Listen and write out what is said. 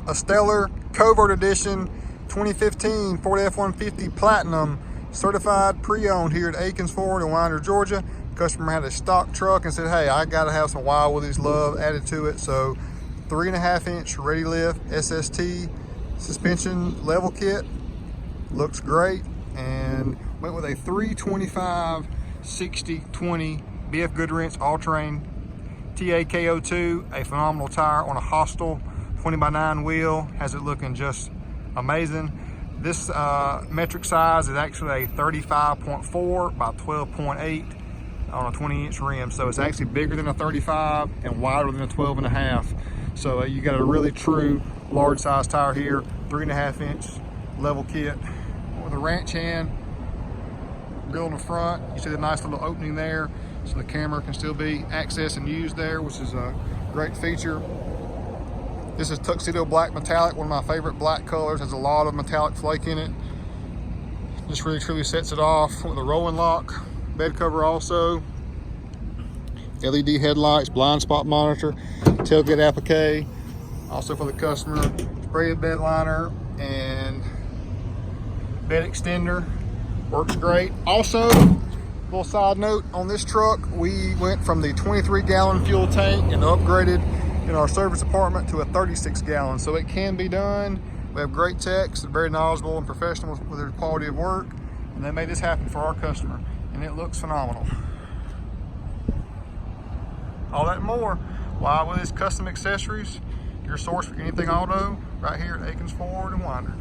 a stellar Covert edition 2015 Ford F-150 Platinum, certified pre-owned here at Akins Ford in Winder, Georgia. Customer had a stock truck and said, hey, I gotta have some Wild Willies love added to it. So 3.5 inch ready lift SST suspension level kit, looks great, and went with a 325/60/20 BF Goodrich all-terrain TAKO2, a phenomenal tire on a hostile 20x9 wheel, has it looking just amazing. This metric size is actually a 35.4 by 12.8 on a 20-inch rim, so it's actually bigger than a 35 and wider than a 12.5. So you got a really true large size tire here, 3.5 inch level kit with a ranch hand grill in the front. You see the nice little opening there, so the camera can still be accessed and used there, which is a great feature. This is tuxedo black metallic, one of my favorite black colors. Has a lot of metallic flake in it. Just really truly sets it off with a rolling lock. Bed cover also. LED headlights, blind spot monitor, tailgate applique. Also for the customer, spray bed liner and bed extender. Works great. Also, little side note on this truck, we went from the 23-gallon fuel tank and upgraded in our service department to a 36-gallon. So it can be done. We have great techs, very knowledgeable and professional with their quality of work, and they made this happen for our customer, and it looks phenomenal. All that and more, Wild Willies Custom Accessories, your source for anything auto, right here at Akins Ford in Winder.